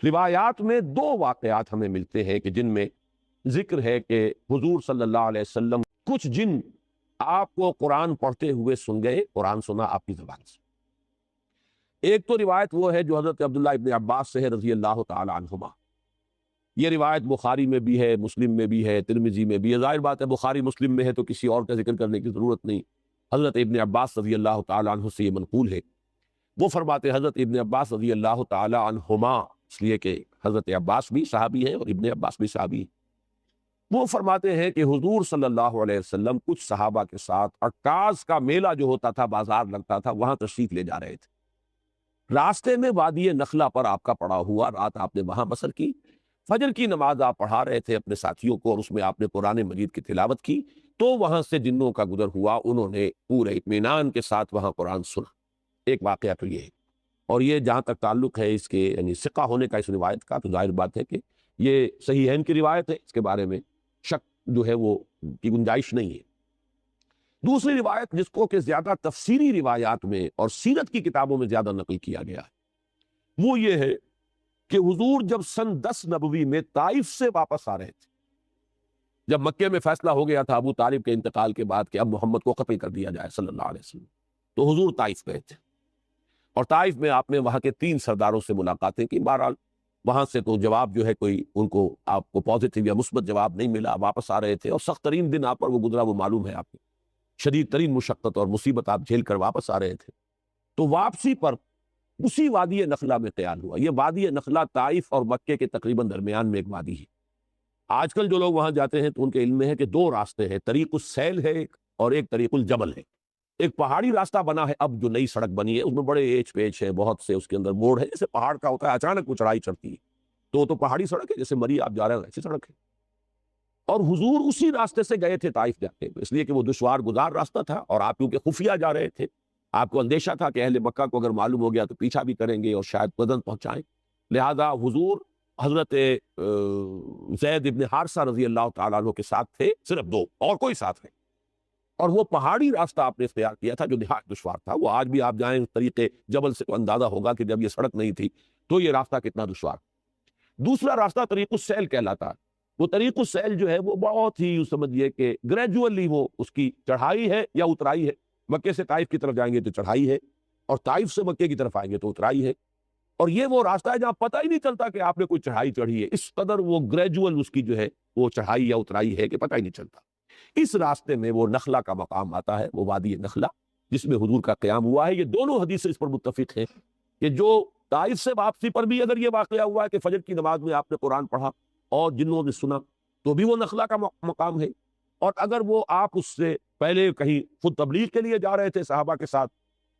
روایات میں دو واقعات ہمیں ملتے ہیں کہ جن میں ذکر ہے کہ حضور صلی اللہ علیہ وسلم کچھ جن آپ کو قرآن پڑھتے ہوئے سن گئے، قرآن سنا آپ کی زبان سے۔ ایک تو روایت وہ ہے جو حضرت عبداللہ ابن عباس سے ہے رضی اللہ تعالی عنہما۔ یہ روایت بخاری میں بھی ہے، مسلم میں بھی ہے، ترمذی میں بھی ہے۔ ظاہر بات ہے بخاری مسلم میں ہے تو کسی اور کا ذکر کرنے کی ضرورت نہیں۔ حضرت ابن عباس رضی اللہ تعالی عنہ سے یہ منقول ہے، وہ فرماتے حضرت ابن عباس رضی اللہ تعالی عنہما، اس لیے کہ حضرت عباس بھی صحابی ہیں اور ابن عباس بھی صحابی ہیں، وہ فرماتے ہیں کہ حضور صلی اللہ علیہ وسلم کچھ صحابہ کے ساتھ عکاظ کا میلہ جو ہوتا تھا، بازار لگتا تھا، وہاں تشریف لے جا رہے تھے۔ راستے میں وادی نخلا پر آپ کا پڑا ہوا، رات آپ نے وہاں بسر کی، فجر کی نماز آپ پڑھا رہے تھے اپنے ساتھیوں کو اور اس میں آپ نے قرآن مجید کی تلاوت کی، تو وہاں سے جنوں کا گزر ہوا، انہوں نے پورے اطمینان کے ساتھ وہاں قرآن سنا۔ ایک واقعہ تو یہ ہے، اور یہ جہاں تک تعلق ہے اس کے یعنی ثقہ ہونے کا اس روایت کا، تو ظاہر بات ہے کہ یہ صحیحین کی روایت ہے، اس کے بارے میں شک جو ہے وہ کی گنجائش نہیں ہے۔ دوسری روایت جس کو کہ زیادہ تفسیری روایات میں اور سیرت کی کتابوں میں زیادہ نقل کیا گیا ہے، وہ یہ ہے کہ حضور جب سن 10 نبوی میں طائف سے واپس آ رہے تھے، جب مکے میں فیصلہ ہو گیا تھا ابو طالب کے انتقال کے بعد کہ اب محمد کو قتل کر دیا جائے صلی اللہ علیہ وسلم، تو حضور طائف گئے تھے، اور طائف میں آپ نے وہاں کے 3 سرداروں سے ملاقاتیں کی۔ بہرحال وہاں سے تو جواب جو ہے کوئی ان کو آپ کو پازیٹیو یا مثبت جواب نہیں ملا، واپس آ رہے تھے، اور سخت ترین دن آپ پر وہ گزرا وہ معلوم ہے آپ کو، شدید ترین مشقت اور مصیبت آپ جھیل کر واپس آ رہے تھے۔ تو واپسی پر اسی وادی نخلا میں قیام ہوا۔ یہ وادی نخلا طائف اور مکے کے تقریباً درمیان میں ایک وادی ہے۔ آج کل جو لوگ وہاں جاتے ہیں تو ان کے علم میں ہے کہ 2 راستے ہیں، طریق السیل ہے ایک، اور ایک طریق الجبل ہے۔ ایک پہاڑی راستہ بنا ہے اب جو نئی سڑک بنی ہے، اس میں بڑے ایچ پیچ ہے، بہت سے اس کے اندر موڑ ہے، جیسے پہاڑ کا ہوتا ہے، اچانک وہ چڑھائی چڑھتی ہے، تو وہ تو پہاڑی سڑک ہے، جیسے مری آپ جا رہے ہیں ایسی سڑک ہے۔ اور حضور اسی راستے سے گئے تھے طائف جاتے، اس لیے کہ وہ دشوار گزار راستہ تھا، اور آپ کیونکہ خفیہ جا رہے تھے، آپ کو اندیشہ تھا کہ اہل مکہ کو اگر معلوم ہو گیا تو پیچھا بھی کریں گے اور شاید بدن پہنچائیں، لہذا حضور حضرت زید ابن حارثہ رضی اللہ تعالیٰ عنہ کے ساتھ تھے، صرف 2 اور کوئی ساتھ نہیں، اور وہ پہاڑی راستہ آپ نے اختیار کیا تھا جو نہایت دشوار تھا۔ وہ آج بھی آپ جائیں طریقے جبل سے تو اندازہ ہوگا کہ جب یہ سڑک نہیں تھی تو یہ راستہ کتنا دشوار۔ دوسرا راستہ طریق السیل کہلاتا ہے۔ وہ طریق السیل جو ہے وہ بہت ہی سمجھیے کہ گریجولی وہ اس کی چڑھائی ہے یا اترائی ہے، مکے سے طائف کی طرف جائیں گے تو چڑھائی ہے، اور طائف سے مکے کی طرف آئیں گے تو اترائی ہے، اور یہ وہ راستہ ہے جہاں پتہ ہی نہیں چلتا کہ آپ نے کوئی چڑھائی چڑھی ہے، اس قدر وہ گریجول اس کی جو ہے وہ چڑھائی یا اترائی ہے کہ پتہ ہی نہیں چلتا۔ اس راستے میں وہ نخلا کا مقام آتا ہے، وہ وادی نخلا جس میں حضور کا قیام ہوا ہے۔ یہ دونوں حدیثیں اس پر متفق ہیں کہ جو طائف سے واپسی پر بھی اگر یہ واقعہ ہوا ہے کہ فجر کی نماز میں آپ نے قرآن پڑھا اور جنوں نے سنا، تو بھی وہ نخلا کا مقام ہے، اور اگر وہ آپ اس سے پہلے کہیں خود تبلیغ کے لیے جا رہے تھے صحابہ کے ساتھ،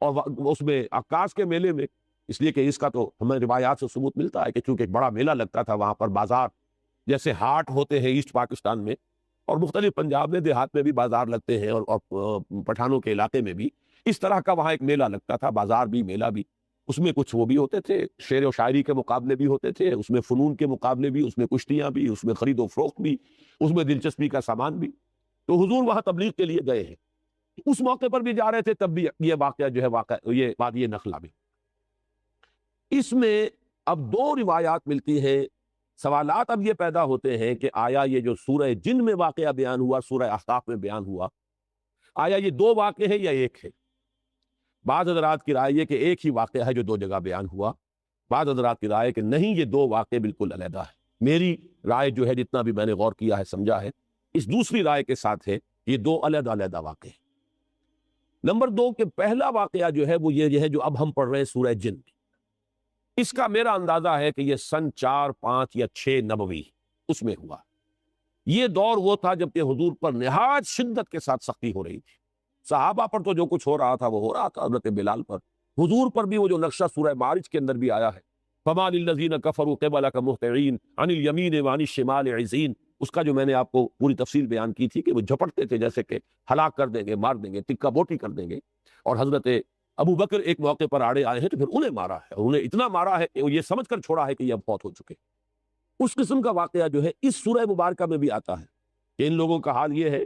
اور اس میں عکاظ کے میلے میں، اس لیے کہ اس کا تو ہمیں روایات سے ثبوت ملتا ہے کہ چونکہ ایک بڑا میلہ لگتا تھا وہاں پر، بازار جیسے ہاٹ ہوتے ہیں ایسٹ پاکستان میں، اور مختلف پنجاب میں دیہات میں بھی بازار لگتے ہیں، اور پٹھانوں کے علاقے میں بھی اس طرح کا وہاں ایک میلہ لگتا تھا، بازار بھی میلہ بھی۔ اس میں کچھ وہ بھی ہوتے تھے، شعر و شاعری کے مقابلے بھی ہوتے تھے، اس میں فنون کے مقابلے بھی، اس میں کشتیاں بھی، اس میں خرید و فروخت بھی، اس میں دلچسپی کا سامان بھی۔ تو حضور وہاں تبلیغ کے لیے گئے ہیں، اس موقع پر بھی جا رہے تھے، تب بھی یہ واقعہ جو ہے یہ وادی نخلا میں۔ اس میں اب 2 روایات ملتی ہیں۔ سوالات اب یہ پیدا ہوتے ہیں کہ آیا یہ جو سورہ جن میں واقعہ بیان ہوا، سورہ احقاف میں بیان ہوا، آیا یہ 2 واقعے ہیں یا ایک ہے؟ بعض حضرات کی رائے یہ کہ ایک ہی واقعہ ہے جو 2 جگہ بیان ہوا، بعض حضرات کی رائے کہ نہیں، یہ 2 واقعے بالکل علیحدہ ہے۔ میری رائے جو ہے، جتنا بھی میں نے غور کیا ہے سمجھا ہے، اس دوسری رائے کے ساتھ ہے، یہ 2 علیحدہ علیحدہ واقعے ہیں۔ نمبر 2 کہ پہلا واقعہ جو ہے وہ یہ ہے جو اب ہم پڑھ رہے ہیں سورہ جن میں، اس کا میرا اندازہ ہے کہ یہ سن 4، 5 یا 6 نبوی اس میں ہوا۔ یہ دور وہ تھا جب کہ حضور پر نہایت شدت کے ساتھ سختی ہو رہی تھی، صحابہ پر تو جو کچھ ہو رہا تھا وہ ہو رہا تھا، حضرت بلال پر، حضور پر بھی وہ جو نقشہ سورہ معارج کے اندر بھی آیا ہے، فَمَا لِلَّذِينَ كَفَرُوا قِبَلَكَ مُهْطِعِينَ عَنِ الْيَمِينِ وَعَنِ الشِّمَالِ عِزِينَ، اس کا جو میں نے آپ کو پوری تفصیل بیان کی تھی کہ وہ جھپٹتے تھے جیسے کہ ہلاک کر دیں گے، مار دیں گے، ٹکا بوٹی کر دیں گے، اور حضرت ابو بکر ایک موقع پر آڑے آئے ہیں تو پھر انہیں مارا ہے، انہیں اتنا مارا ہے کہ وہ یہ سمجھ کر چھوڑا ہے کہ یہ اب فوت ہو چکے۔ اس قسم کا واقعہ جو ہے اس سورہ مبارکہ میں بھی آتا ہے کہ ان لوگوں کا حال یہ ہے،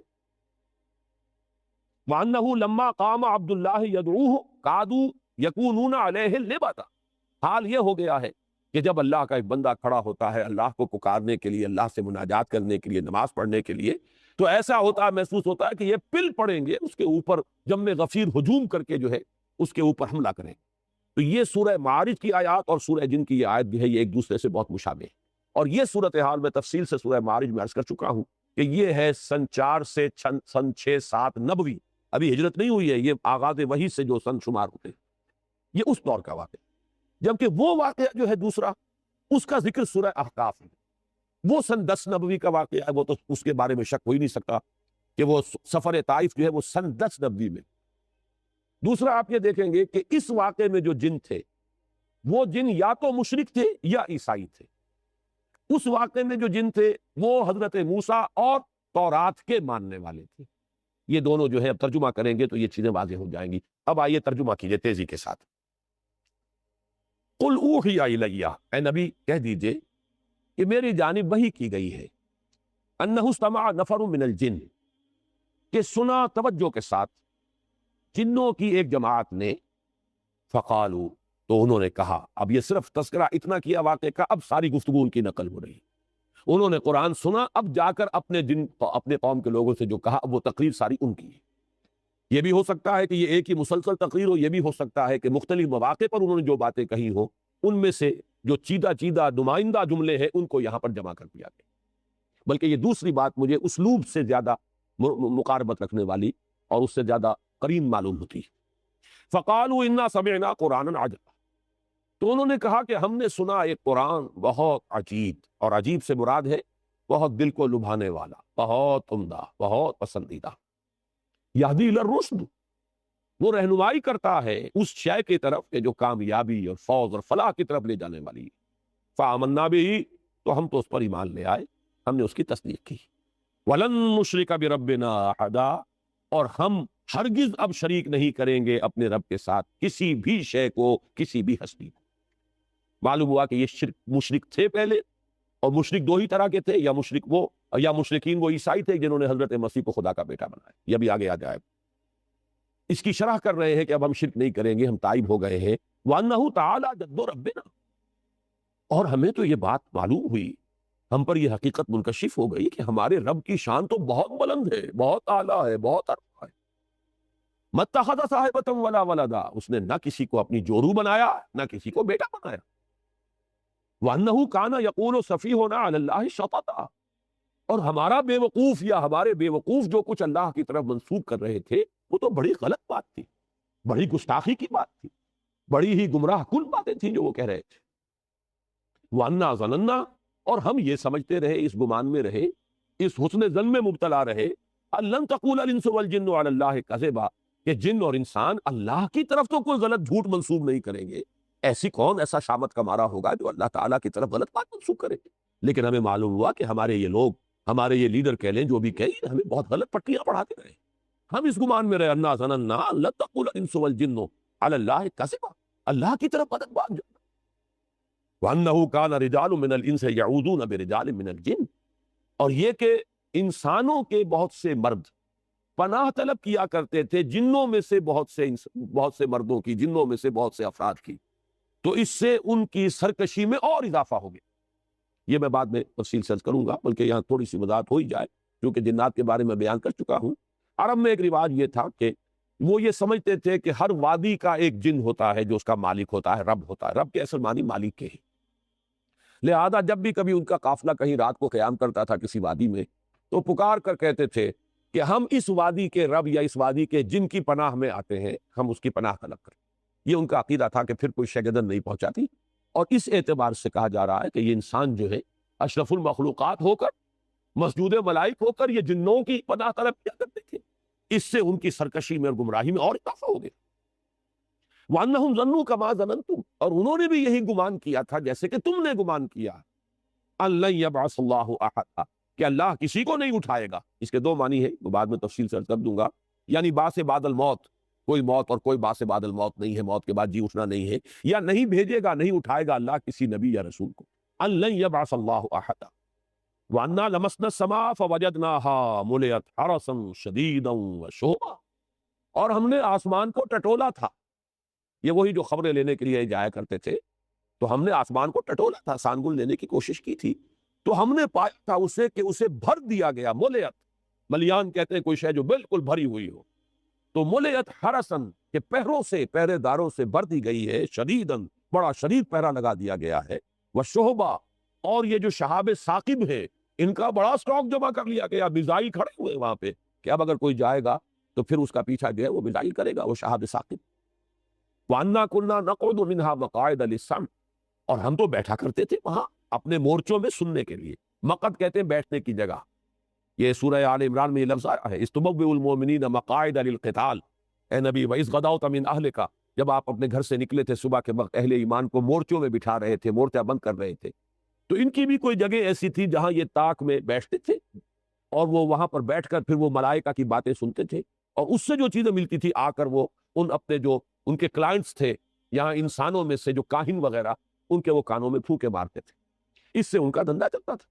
وَأَنَّهُ لَمَّا قَامَ عَبْدُ اللَّهِ يَدْعُوهُ كَادُوا يَكُونُونَ عَلَيْهِ لِبَتًا، حال یہ ہو گیا ہے کہ جب اللہ کا ایک بندہ کھڑا ہوتا ہے اللہ کو پکارنے کے لیے، اللہ سے مناجات کرنے کے لیے، نماز پڑھنے کے لیے، تو ایسا ہوتا ہے، محسوس ہوتا ہے کہ یہ پل پڑیں گے اس کے اوپر، جم غفیر ہجوم کر کے جو ہے اس کے اوپر حملہ کریں۔ تو یہ سورہ معارج کی آیات اور سورہ جن کی یہ آیت بھی ہے، یہ ایک دوسرے سے بہت مشابہ ہے۔ اور یہ صورتحال میں تفصیل سے سورہ معارج میں عرض کر چکا ہوں کہ یہ ہے سن 4 سے سن 6-7 نبوی، ابھی ہجرت نہیں ہوئی ہے، یہ آغاز وحی سے جو سن شمار ہوتے ہیں، یہ اس دور کا واقعہ۔ جبکہ وہ واقعہ جو ہے دوسرا، اس کا ذکر سورہ احقاف ہے، وہ سن 10 نبوی کا واقعہ ہے، وہ تو اس کے بارے میں شک ہو ہی نہیں سکتا کہ وہ سفر طائف جو ہے وہ سن 10 نبوی میں۔ دوسرا آپ یہ دیکھیں گے کہ اس واقعے میں جو جن تھے، وہ جن یا تو مشرک تھے یا عیسائی تھے۔ اس واقعے میں جو جن تھے وہ حضرت موسیٰ اور تورات کے ماننے والے تھے۔ یہ دونوں جو ہے اب ترجمہ کریں گے تو یہ چیزیں واضح ہو جائیں گی۔ اب آئیے ترجمہ کیجئے تیزی کے ساتھ۔ قل اوحی الی، اے نبی کہہ دیجئے کہ میری جانب وحی کی گئی ہے، انہ استمع نفر من الجن، کہ سنا توجہ کے ساتھ جنوں کی ایک جماعت نے، فقالو، تو انہوں نے کہا۔ اب یہ صرف تذکرہ اتنا کیا واقعے کا، اب ساری گفتگو ان کی نقل ہو رہی۔ انہوں نے قرآن سنا، اب جا کر اپنے قوم کے لوگوں سے جو کہا، اب وہ تقریر ساری ان کی ہے۔ یہ بھی ہو سکتا ہے کہ یہ ایک ہی مسلسل تقریر ہو، یہ بھی ہو سکتا ہے کہ مختلف مواقع پر انہوں نے جو باتیں کہی ہوں، ان میں سے جو چیدہ نمائندہ جملے ہیں ان کو یہاں پر جمع کر دیا گیا۔ بلکہ یہ دوسری بات مجھے اسلوب سے زیادہ مقاربت رکھنے والی اور اس سے زیادہ قرین معلوم ہوتی ہے۔ فقالوا انا سمعنا قرآنا عجبا، تو انہوں نے کہا کہ ہم نے سنا ایک قرآن بہت عجیب، اور عجیب سے مراد ہے بہت دل کو لبھانے والا، بہت عمدہ، بہت پسندیدہ۔ یہدی الی الرشد، وہ رہنمائی کرتا ہے اس شے کی طرف کہ جو کامیابی اور فوز اور فلاح کی طرف لے جانے والی ہے۔ فآمنا بہ، تو ہم تو اس پر ایمان لے آئے، ہم نے اس کی تصدیق کی۔ ولن نشرک بربنا احدا، اور ہم ہرگز اب شریک نہیں کریں گے اپنے رب کے ساتھ کسی بھی شے کو، کسی بھی ہستی کو۔ معلوم ہوا کہ یہ مشرک تھے پہلے، اور مشرک دو ہی طرح کے تھے، یا مشرک وہ، یا مشرکین وہ عیسائی تھے جنہوں نے حضرت مسیح کو خدا کا بیٹا بنایا۔ یہ بھی آگے آ جائے، اس کی شرح کر رہے ہیں کہ اب ہم شرک نہیں کریں گے، ہم تائب ہو گئے ہیں۔ وَأَنَّهُ تَعَالَى جَدُّ رَبِّنَا، اور ہمیں تو یہ بات معلوم ہوئی، ہم پر یہ حقیقت منکشف ہو گئی کہ ہمارے رب کی شان تو بہت بلند ہے، بہت اعلیٰ ہے، بہت عرفہ ہے۔ مَتَّخَذَ صَاحِبَةً وَلَا وَلَدًا، اس نے نہ کسی کو اپنی جورو بنایا، نہ کسی کو بیٹا بنایا۔ وَأَنَّهُ كَانَ يَقُولُ سَفِيهُنَا عَلَى اللَّهِ شَطَطًا، اور ہمارا بے وقوف یا ہمارے بے وقوف جو کچھ اللہ کی طرف منسوب کر رہے تھے، وہ تو بڑی غلط بات تھی، بڑی گستاخی کی بات تھی، بڑی ہی گمراہ کن باتیں تھیں جو وہ کہہ رہے تھے۔ وَأَنَّا ظَنَنَّا، اور ہم یہ سمجھتے رہے، اس گمان میں رہے، اس حسن ظن میں مبتلا رہے، أَن لَن تَقُولَ الْإِنسُ وَالْجِنُّ عَلَى اللَّهِ كَذِبًا، کہ جن اور انسان اللہ کی طرف تو کوئی غلط جھوٹ منسوب نہیں کریں گے۔ ایسی کون ایسا شامت کا مارا ہوگا جو اللہ تعالیٰ کی طرف غلط بات منسوب کرے؟ لیکن ہمیں معلوم ہوا کہ ہمارے یہ لوگ، ہمارے یہ لیڈر کہہ لیں، جو بھی کہیں، ہمیں بہت غلط پٹیاں پڑھاتے رہے۔ ہم اس گمان میں رہے، انا ظننا لن تقول الانس والجن علی اللہ کذبا، اللہ کی طرف غلط بات جانا۔ وانه كان رجال من الانس يعوذون برجال من الجن، اور یہ کہ انسانوں کے بہت سے مرد پناہ طلب کیا کرتے تھے جنوں میں سے بہت سے مردوں کی، جنوں میں سے بہت سے افراد کی، تو اس سے ان کی سرکشی میں اور اضافہ ہو گیا۔ یہ میں بعد میں تفصیل سے عرض کروں گا، بلکہ یہاں تھوڑی سی وضاحت ہو ہی جائے کیونکہ جنات کے بارے میں بیان کر چکا ہوں۔ عرب میں ایک رواج یہ تھا کہ وہ یہ سمجھتے تھے کہ ہر وادی کا ایک جن ہوتا ہے جو اس کا مالک ہوتا ہے، رب ہوتا ہے۔ رب کے اصل معنی مالک کے ہی، لہذا جب بھی کبھی ان کا قافلہ کہیں رات کو قیام کرتا تھا کسی وادی میں، تو پکار کر کہتے تھے کہ ہم اس وادی کے رب یا اس وادی کے جن کی پناہ میں آتے ہیں، ہم اس کی پناہ طلب کریں۔ یہ ان کا عقیدہ تھا کہ پھر کوئی شیگدن نہیں پہنچاتی، اور اس اعتبار سے کہا جا رہا ہے کہ یہ انسان جو ہے اشرف المخلوقات ہو کر، مسجود ملائک ہو کر، یہ جنوں کی پناہ طلب کیا کرتے تھے۔ اس سے ان کی سرکشی میں اور گمراہی میں اور اضافہ ہو گیا۔ وَأَنَّهُمْ ظَنُّوا كَمَا ظَنَنْتُمْ، اور انہوں نے بھی یہی گمان کیا تھا جیسے کہ تم نے گمان کیا، أَن لَن يَبْعَثَ اللَّهُ أَحَدًا، کہ اللہ کسی کو نہیں اٹھائے گا۔ اس کے دو معنی ہے، وہ بعد میں تفصیل سے عرض کر دوں گا۔ یعنی بعث بعد الموت، کوئی موت اور کوئی بعث بعد الموت نہیں ہے، موت کے بعد جی اٹھنا نہیں ہے، یا نہیں بھیجے گا، نہیں اٹھائے گا اللہ کسی نبی یا رسول کو۔ أَن لَن يَبْعَثَ اللَّهُ أَحَدًا وَأَنَّا لَمَسْنَا السَّمَاءَ فَوَجَدْنَاهَا مُلِئَتْ حَرَسًا شَدِيدًا وَشُهُبًا، اور ہم نے آسمان کو ٹٹولا تھا۔ یہ وہی جو خبریں لینے کے لیے جایا کرتے تھے، تو ہم نے آسمان کو ٹٹولا تھا، سانگل دینے کی کوشش کی تھی، تو ہم نے پایا تھا اسے کہ اسے بھر دیا گیا، ملیت، ملیان کہتے ہیں کوئی شے جو بالکل بھری ہوئی ہو، تو ملیت حرسن کہ پہروں سے، پہرے داروں سے بھر دی گئی ہے، شدیدن بڑا شدید پہرا لگا دیا گیا ہے، وشہبا اور یہ جو شہاب ثاقب ہے ان کا بڑا اسٹاک جمع کر لیا گیا، میزائل کھڑے ہوئے وہاں پہ کہ اب اگر کوئی جائے گا تو پھر اس کا پیچھا جو ہے وہ میزائل کرے گا، وہ شہاب ثاقب۔ وَأَنَّا كُنَّا نَقْعُدُ مِنْهَا مَقَاعِدَ لِلسَّمْعِ، اور ہم تو بیٹھا کرتے تھے وہاں اپنے مورچوں میں سننے کے لیے، مقعد کہتے ہیں بیٹھنے کی جگہ، یہ سورہ آل عمران میں یہ لفظ آیا ہے، اِسْتُبَوِّئُ الْمُؤْمِنِينَ مَقَاعِدَ لِلْقِتَالِ، اے نبی وَإِذْ غَدَوْتَ مِنْ أَهْلِكَ، جب آپ اپنے گھر سے نکلے تھے صبح کے وقت، اہل ایمان کو مورچوں میں بٹھا رہے تھے، مورچہ بند کر رہے تھے، تو ان کی بھی کوئی جگہ ایسی تھی جہاں یہ طاق میں بیٹھتے تھے، اور وہ وہاں پر بیٹھ کر پھر وہ ملائکہ کی باتیں سنتے تھے، اور اس سے جو چیزیں ملتی تھی آ کر وہ ان اپنے جو ان کے کلائنٹس تھے یہاں انسانوں میں سے جو کاہن وغیرہ، ان کے وہ کانوں میں پھونکے مارتے تھے، اس سے ان کا دھندا چلتا تھا۔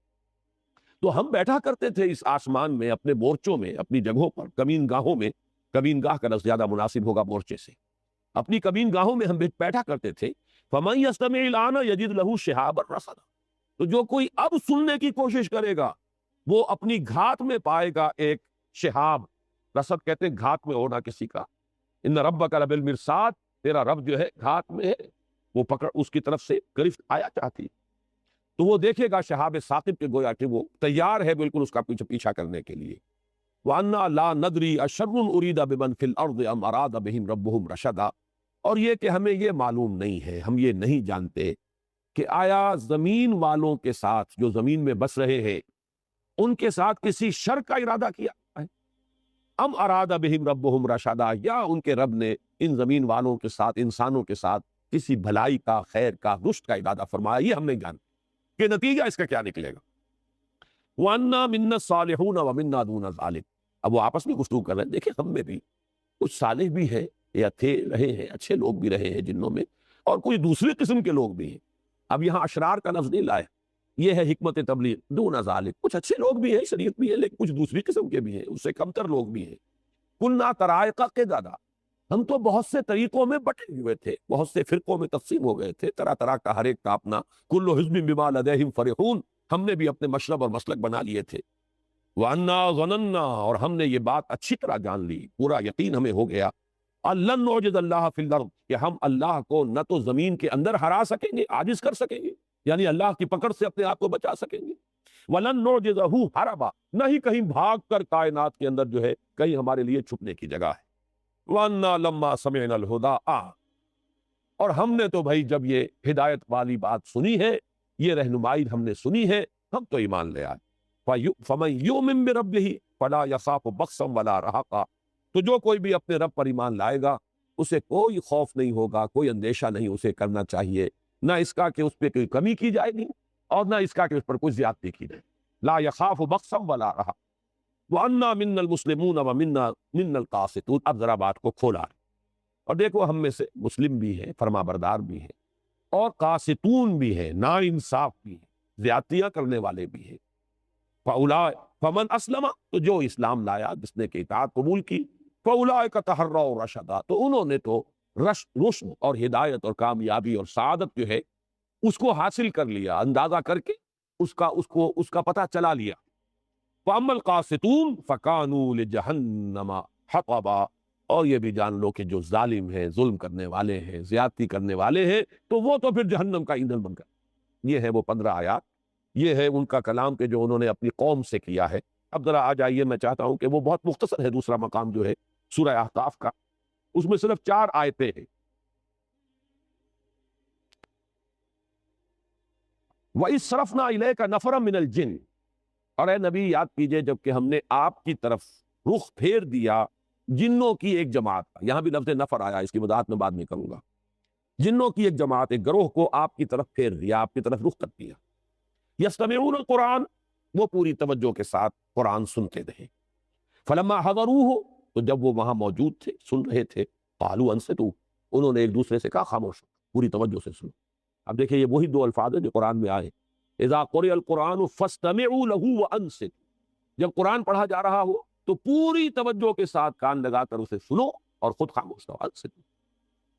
تو ہم بیٹھا کرتے تھے اس آسمان میں اپنے مورچوں میں، اپنی جگہوں پر، کمین گاہوں میں، کمین گاہ کا لفظ زیادہ مناسب ہوگا مورچے سے، اپنی کمین گاہوں میں ہم بیٹھا کرتے تھے۔ فَمَن يَسْتَمِعِ الْآنَ يَجِدْ لَهُ شِهَابًا رَصَدًا، تو جو کوئی اب سننے کی کوشش کرے گا وہ اپنی گھات میں پائے گا ایک شہاب، رصد کہتے ہیں گھات میں ہونا کسی کا، ان ربک لبالمرصاد، تیرا رب جو ہے گھات میں ہے، وہ پکڑ اس کی طرف سے گرفت آیا چاہتی، تو وہ دیکھے گا شہاب ثاقب کے گویا کہ وہ تیار ہے بالکل اس کا پیچھا کرنے کے لیے۔ وَأَنَّا لَا نَدْرِي أَشَرٌ أُرِيدَ بِمَنْ فِي الْأَرْضِ أَمْ أَرَادَ بِهِمْ رَبُّهُمْ رَشَدًا، اور یہ کہ ہمیں یہ معلوم نہیں ہے، ہم یہ نہیں جانتے کہ آیا زمین والوں کے ساتھ جو زمین میں بس رہے ہیں ان کے ساتھ کسی شر کا ارادہ کیا ہے، ام اراد بہم ربہم رشدا، یا ان کے رب نے ان زمین والوں کے ساتھ، انسانوں کے ساتھ کسی بھلائی کا، خیر کا، رشد کا ارادہ فرمایا، یہ ہم نہیں جانتے کہ نتیجہ اس کا کیا نکلے گا۔ وَأَنَّا مِنَّا الصَّالِحُونَ وَمِنَّا دُونَ ذَلِكَ، اب وہ آپس میں گفتگو کر رہے ہیں، دیکھیں ہم میں بھی کچھ صالح بھی ہیں یا تھے رہے ہیں، اچھے لوگ بھی رہے ہیں جنوں میں، اور کچھ دوسری قسم کے لوگ بھی ہیں۔ اب یہاں اشرار کا لفظ نہیں لائے، یہ ہے حکمت تبلیغ، دون ذالک، کچھ اچھے لوگ بھی ہیں، شریعت بھی ہے، لیکن کچھ دوسری قسم کے بھی ہیں، اس سے کمتر لوگ بھی ہیں۔ کنا طرائق قددا، ہم تو بہت سے طریقوں میں بٹے ہوئے تھے، بہت سے فرقوں میں تقسیم ہو گئے تھے، طرح طرح کا ہر ایک کا اپنا، کل حزب بما لدیہم فرحون، ہم نے بھی اپنے مشرب اور مسلک بنا لیے تھے۔ وَأَنَّا ظَنَنَّا، اور ہم نے یہ بات اچھی طرح جان لی، پورا یقین ہمیں ہو گیا، لن نعجز اللہ فی الارض، کہ ہم اللہ کو نہ تو زمین کے اندر ہرا سکیں گے، عاجز کر سکیں گے، یعنی اللہ کی پکڑ سے اپنے آپ کو بچا سکیں گے، وَلَن نُعْجِزَهُ هَرَبًا، نہ ہی کہیں بھاگ کر کائنات کے اندر جو ہے کہیں ہمارے لیے چھپنے کی جگہ ہے۔ وَأَنَّا لَمَّا سَمِعْنَا الْهُدَىٰ، اور ہم نے تو بھائی جب یہ ہدایت والی بات سنی ہے، یہ رہنمائی ہم نے سنی ہے، ہم تو ایمان لے آئے۔ فَمَن يُؤْمِن بِرَبِّهِ فَلَا يَخَافُ بَخْسًا وَلَا رَهَقًا، تو جو کوئی بھی اپنے رب پر ایمان لائے گا اسے کوئی خوف نہیں ہوگا، کوئی اندیشہ نہیں اسے کرنا چاہیے، نہ اس کا کہ اس پہ کوئی کمی کی جائے گی اور نہ اس کا کہ اس پر کوئی زیادتی کی جائے، لا یخاف بخسا ولا رہا۔ وَأَنَّا مِنَّا الْمُسْلِمُونَ وَمِنَّا الْقَاسِطُونَ، اب ذرا بات کو کھولا، اور دیکھو ہم میں سے مسلم بھی ہیں، فرما بردار بھی ہیں، اور قاسطون بھی ہیں، نا انصاف بھی ہیں، زیادتیاں کرنے والے بھی ہیں۔ فَمَنْ أَسْلَمَ، تو جو اسلام لایا، جس نے کہ اطاعت قبول کی، فَأُولَٰئِكَ تَحَرَّوْا رَشَدًا، تو انہوں نے تو رشد اور ہدایت اور کامیابی اور سعادت جو ہے اس کو حاصل کر لیا، اندازہ کر کے اس کا پتہ چلا لیا۔ فَأَمَّا الْقَاسِطُونَ فَكَانُوا لِجَهَنَّمَ حَطَبًا، اور یہ بھی جان لو کہ جو ظالم ہیں، ظلم کرنے والے ہیں، زیادتی کرنے والے ہیں، تو وہ تو پھر جہنم کا ایندھن بن کر۔ یہ ہے وہ 15 آیات، یہ ہے ان کا کلام کہ جو انہوں نے اپنی قوم سے کیا ہے۔ اب ذرا آ جائیے، میں چاہتا ہوں کہ وہ بہت مختصر ہے، دوسرا مقام جو ہے سورہ احقاف کا، اس میں صرف 4 آیتیں ہیں۔ وَإِذْ صَرَفْنَا إِلَيْكَ نَفَرًا مِنَ الْجِنِّ، اور اے نبی یاد کیجئے جب کہ ہم نے آپ کی طرف رخ پھیر دیا جنوں کی ایک جماعت کا، یہاں بھی لفظ نفر آیا، اس کی وضاحت میں بعد میں کروں گا، جنوں کی ایک جماعت، ایک گروہ کو آپ کی طرف پھیر دیا، آپ کی طرف رخ کر دیا۔ یستمعون القرآن، وہ پوری توجہ کے ساتھ قرآن سنتے رہے۔ فلما حضروہ، تو جب وہ وہاں موجود تھے، سن رہے تھے، قالوا انصتوا، انہوں نے ایک دوسرے سے کہا خاموش ہو، پوری توجہ سے سنو۔ اب دیکھیں یہ وہی 2 الفاظ ہیں جو قرآن میں آئے، اذا قرئ القرآن فاستمعوا له وانصتوا، جب قرآن پڑھا جا رہا ہو تو پوری توجہ کے ساتھ کان لگا کر اسے سنو اور خود خاموش رہو، انصتوا۔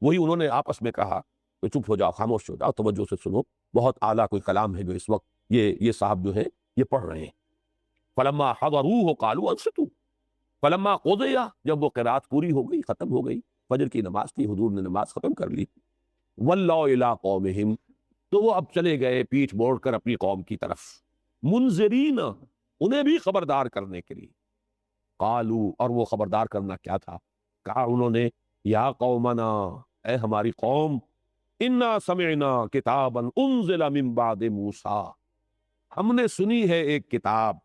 وہی انہوں نے آپس میں کہا، تو چپ ہو جاؤ، خاموش ہو جاؤ، توجہ سے سنو، بہت اعلیٰ کوئی کلام ہے جو اس وقت یہ صاحب جو ہے یہ پڑھ رہے ہیں۔ فلما حضروہ قالوا انصتوا، فلما قضی، جب وہ قرات پوری ہو گئی، ختم ہو گئی، فجر کی نماز تھی، حضور نے نماز ختم کر لی، ولوا الی قومہم، تو وہ اب چلے گئے پیٹھ موڑ کر اپنی قوم کی طرف، منذرین، انہیں بھی خبردار کرنے کے لیے۔ قالوا، اور وہ خبردار کرنا کیا تھا؟ کہا انہوں نے، یا قومنا، اے ہماری قوم، انا سمعنا کتابا انزل من بعد موسیٰ، ہم نے سنی ہے ایک کتاب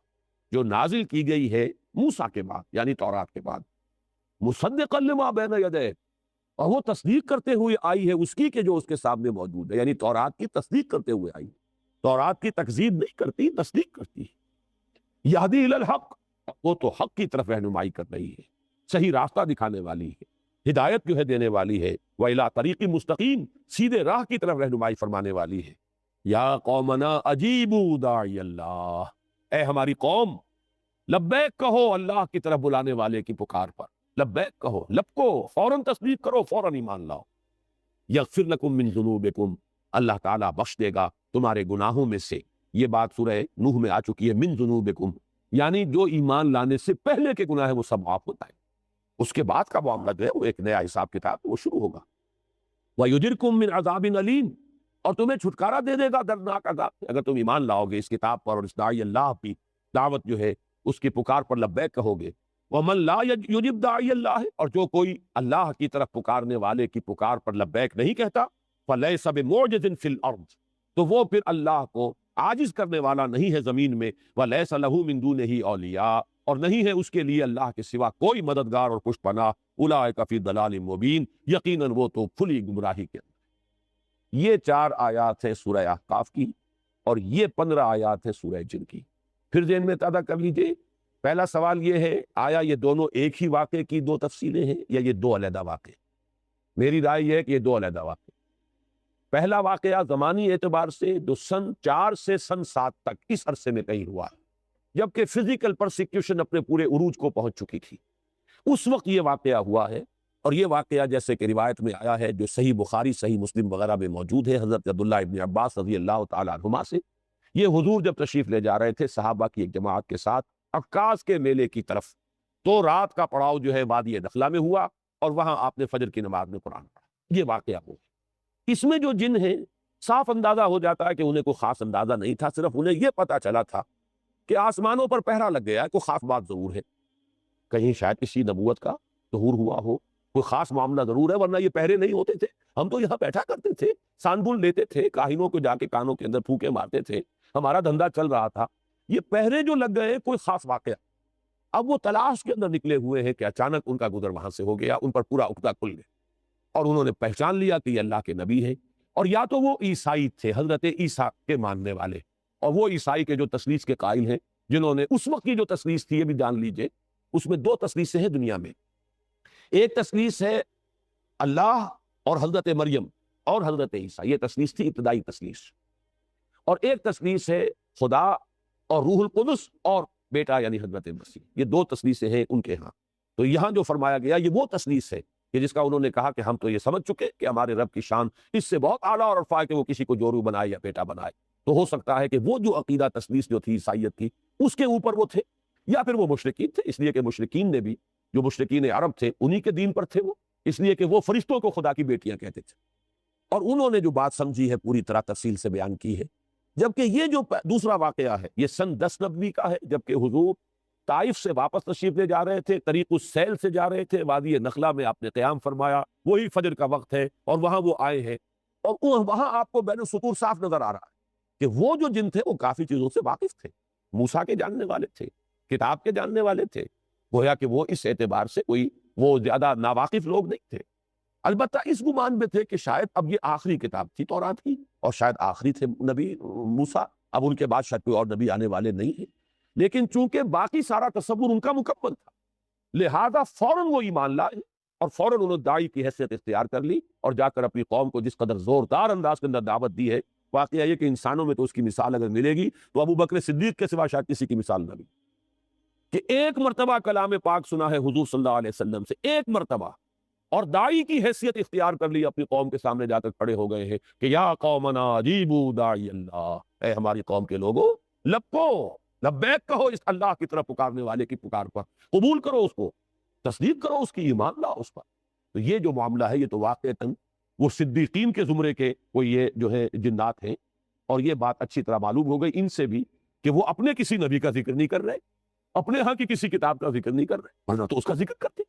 جو نازل کی گئی ہے موسیٰ کے بعد، یعنی تورات کے بعد، مصدقا لما بین یدیہ، اور وہ تصدیق کرتے ہوئے آئی ہے اس کی کہ جو اس کے سامنے موجود ہے، یعنی تورات کی تصدیق کرتے ہوئے آئی، تورات کی تکذیب نہیں کرتی، تصدیق کرتی ہے۔ یہدی الی الحق، وہ تو حق کی طرف رہنمائی کر رہی ہے، صحیح راستہ دکھانے والی ہے، ہدایت جو ہے دینے والی ہے، وَإِلَىٰ طَرِيقٍ مستقیم، سیدھے راہ کی طرف رہنمائی فرمانے والی ہے۔ یا قومنا اجیبوا داعی اللہ، اے ہماری قوم، لبیک کہو اللہ کی طرف بلانے والے کی پکار پر، لبیک کہو، لبکو، فوراً تصدیق کرو، فوراً ایمان لاؤ۔ یغفر لکم من ذنوبکم، اللہ تعالیٰ بخش دے گا تمہارے گناہوں میں سے، یہ بات سورہ نوح میں آ چکی ہے، من ذنوبکم، یعنی جو ایمان لانے سے پہلے کے گناہ ہے وہ سب معاف ہوتا ہے، اس کے بعد کا معاملہ جو ہے وہ ایک نیا حساب کتاب وہ شروع ہوگا۔ وَيُجِرْكُم مِّنْ عَذَابٍ أَلِيمٍ، اور تمہیں چھٹکارا دے دے گا دردناک عذاب سے، اگر تم ایمان لاؤ گے اس کتاب پر اور اس داعی اللہ کی دعوت جو ہے اس کی پکار پر لبیک کہو گے۔ وَمَن لَا يُجِبْ دَاعِيَ اللَّهِ، اور جو کوئی اللہ کی طرف پکارنے والے کی پکار پر لبیک نہیں کہتا، فَلَيْسَ بِمُعْجِزٍ فِي الْأَرْضِ، تو وہ پھر اللہ کو عاجز کرنے والا نہیں ہے زمین میں، وَلَيْسَ لَهُ مِن دُونِهِ أَوْلِيَاء، اور نہیں ہے اس کے لیے اللہ کے سوا کوئی مددگار اور پشت پناہ، اولئک فی ضلال مبین، یقیناً وہ تو کھلی گمراہی کے اندر۔ یہ 4 آیات ہیں سورہ احقاف کی، اور یہ 15 آیات ہیں سورہ جن کی۔ پھر ذہن میں تازہ کر لیجئے، پہلا سوال یہ ہے، آیا یہ دونوں ایک ہی واقعے کی 2 تفصیلیں ہیں یا یہ 2 علیحدہ واقعے؟ میری رائے یہ ہے کہ یہ 2 علیحدہ واقعے۔ پہلا واقعہ زمانی اعتبار سے جو سن 4 سے سن 7 تک اس عرصے میں کہیں ہوا ہے، جبکہ فزیکل پرسیکیوشن اپنے پورے عروج کو پہنچ چکی تھی، اس وقت یہ واقعہ ہوا ہے۔ اور یہ واقعہ جیسے کہ روایت میں آیا ہے جو صحیح بخاری، صحیح مسلم وغیرہ میں موجود ہے، حضرت عبداللہ ابن عباس رضی اللہ تعالیٰ عنہما سے، یہ حضور جب تشریف لے جا رہے تھے صحابہ کی ایک جماعت کے ساتھ عکاظ کے میلے کی طرف، تو رات کا پڑاؤ جو ہے وادی نخلا میں ہوا، اور وہاں آپ نے فجر کی نماز میں قرآن پڑھا۔ یہ واقعہ ہوا، اس میں جو جن ہیں صاف اندازہ ہو جاتا ہے کہ انہیں کوئی خاص اندازہ نہیں تھا، صرف انہیں یہ پتا چلا تھا کہ آسمانوں پر پہرا لگ گیا ہے، کوئی خاص بات ضرور ہے، کہیں شاید کسی نبوت کا ظہور ہوا ہو، کوئی خاص معاملہ ضرور ہے، ورنہ یہ پہرے نہیں ہوتے تھے، ہم تو یہاں بیٹھا کرتے تھے، سانبل لیتے تھے، کاہنوں کو جا کے کانوں کے اندر پھونکے مارتے تھے، ہمارا دھندا چل رہا تھا، یہ پہرے جو لگ گئے کوئی خاص واقعہ۔ اب وہ تلاش کے اندر نکلے ہوئے ہیں کہ اچانک ان کا گزر وہاں سے ہو گیا، ان پر پورا عقدہ کھل گیا، اور انہوں نے پہچان لیا کہ یہ اللہ کے نبی ہیں، اور یا تو وہ عیسائی تھے، حضرت عیسیٰ کے ماننے والے، اور وہ عیسائی کے جو تثلیث کے قائل ہیں، جنہوں نے اس وقت کی جو تثلیث تھی، یہ بھی جان لیجئے، اس میں 2 تثلیثیں ہیں دنیا میں، ایک تثلیث ہے اللہ اور حضرت مریم اور حضرت عیسیٰ، یہ تثلیث تھی ابتدائی تثلیث، اور ایک تثلیث ہے خدا اور روح القدس اور بیٹا یعنی حضرت مسیح، یہ 2 تثلیثیں ہیں ان کے ہاں۔ تو یہاں جو فرمایا گیا یہ وہ تثلیث ہے کہ جس کا انہوں نے کہا کہ ہم تو یہ سمجھ چکے کہ ہمارے رب کی شان اس سے بہت اعلیٰ اور ارفع ہے کہ وہ کسی کو جورو بنائے یا بیٹا بنائے، تو ہو سکتا ہے کہ وہ جو عقیدہ تثلیث جو تھی عیسائیت کی اس کے اوپر وہ تھے، یا پھر وہ مشرکین تھے، اس لیے کہ مشرکین نے بھی، جو مشرکین عرب تھے انہی کے دین پر تھے وہ، اس لیے کہ وہ فرشتوں کو خدا کی بیٹیاں کہتے تھے، اور انہوں نے جو بات سمجھی ہے پوری طرح تفصیل سے بیان کی ہے۔ جبکہ یہ جو دوسرا واقعہ ہے یہ سن 10 نبوی کا ہے، جبکہ حضور طائف سے واپس تشریف لے جا رہے تھے، طریق السیل سے جا رہے تھے، وادی نخلا میں آپ نے قیام فرمایا، وہی فجر کا وقت ہے، اور وہاں وہ آئے ہیں، اور وہاں آپ کو بین السطور صاف نظر آ رہا ہے کہ وہ جو جن تھے وہ کافی چیزوں سے واقف تھے، موسیٰ کے جاننے والے تھے، کتاب کے جاننے والے تھے، گویا کہ وہ اس اعتبار سے کوئی وہ زیادہ ناواقف لوگ نہیں تھے، البتہ اس گمان میں تھے کہ شاید اب یہ آخری کتاب تھی تورات کی، اور شاید آخری تھے نبی موسیٰ، اب ان کے بعد شاید کوئی اور نبی آنے والے نہیں ہیں، لیکن چونکہ باقی سارا تصور ان کا مکمل تھا، لہذا فوراً وہ ایمان لائے، اور فوراً انہوں نے داعی کی حیثیت اختیار کر لی، اور جا کر اپنی قوم کو جس قدر زوردار انداز کے اندر دعوت دی ہے، واقعہ یہ کہ انسانوں میں تو اس کی مثال اگر ملے گی تو ابو بکر صدیق کے سوا شاید کسی کی مثال نہ ملی، کہ ایک مرتبہ کلام پاک سنا ہے حضور صلی اللہ علیہ وسلم سے، ایک مرتبہ، اور داعی کی حیثیت اختیار کر لی، اپنی قوم کے سامنے جا کر کھڑے ہو گئے ہیں کہ یا قومنا اجیبوا داعی اللہ، اے ہماری قوم کے لوگوں لبو لبیک کہو اس اللہ کی طرف پکارنے والے کی پکار پر، قبول کرو اس کو، تصدیق کرو اس کی، ایمان لاؤ اس پر۔ تو یہ جو معاملہ ہے یہ تو واقعتاً وہ صدیقین کے زمرے کے وہ یہ جو ہے جنات ہیں، اور یہ بات اچھی طرح معلوم ہو گئی ان سے بھی کہ وہ اپنے کسی نبی کا ذکر نہیں کر رہے، اپنے ہاں کی کسی کتاب کا ذکر نہیں کر رہے، ورنہ تو اس کا ذکر کرتے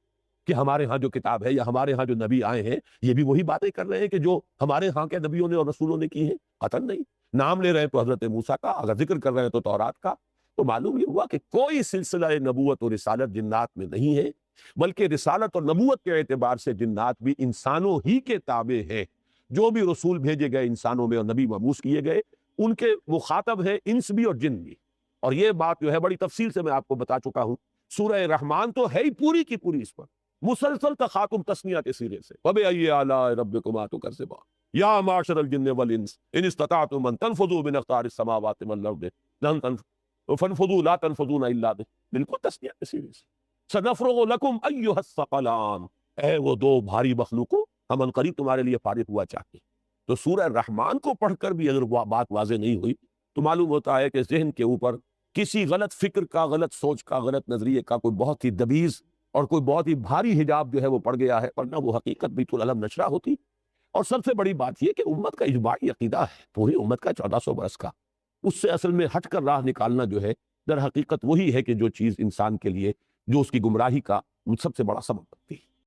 کہ ہمارے ہاں جو کتاب ہے یا ہمارے ہاں جو نبی آئے ہیں یہ بھی وہی باتیں کر رہے ہیں کہ جو ہمارے ہاں کے نبیوں نے اور رسولوں نے کی ہیں۔ قطعاً نہیں، نام لے رہے ہیں تو حضرت موسیٰ کا، اگر ذکر کر رہے ہیں تو تورات کا، تو معلوم یہ ہوا کہ کوئی سلسلہ نبوت اور رسالت جنات میں نہیں ہے، بلکہ رسالت اور نبوت کے اعتبار سے جنات بھی انسانوں ہی کے تابع ہیں۔ جو بھی رسول بھیجے گئے انسانوں میں اور نبی مبعوث کیے گئے ان کے مخاطب ہے انس بھی اور جن بھی، اور یہ بات جو ہے بڑی تفصیل سے میں آپ کو بتا چکا ہوں۔ سورہ رحمان تو ہے ہی پوری کی پوری اس پر مسلسل تخاطب تسنیہ کے سیرے سے، فَبِأَيِّ آلَاءِ رَبِّكُمَا تُكَذِّبَانِ یا معشر الجن والانس ان استطعتم ان تنفذوا من اقطار السماوات والارض لن تنفذوا فانفذوا لا تنفذون الا بالکل تسنیہ کے سیرے سے۔ سنفرغ لکم ایھا الثقلان، اے وہ دو بھاری مخلوقوں ہم ان قریب تمہارے لیے فارغ ہوا چاہتے ہیں۔ تو سورہ رحمان کو پڑھ کر بھی اگر وہ بات واضح نہیں ہوئی تو معلوم ہوتا ہے کہ ذہن کے اوپر کسی غلط فکر کا، غلط سوچ کا، غلط نظریے کا کوئی بہت ہی دبیز اور کوئی بہت ہی بھاری حجاب جو ہے وہ پڑ گیا ہے، ورنہ وہ حقیقت بیت العلم نشرہ ہوتی۔ اور سب سے بڑی بات یہ کہ امت کا اجماعی عقیدہ ہے، پوری امت کا 1400 برس کا، اس سے اصل میں ہٹ کر راہ نکالنا جو ہے در حقیقت وہی ہے کہ جو چیز انسان کے لیے جو اس کی گمراہی کا سب سے بڑا سبب بنتی ہے۔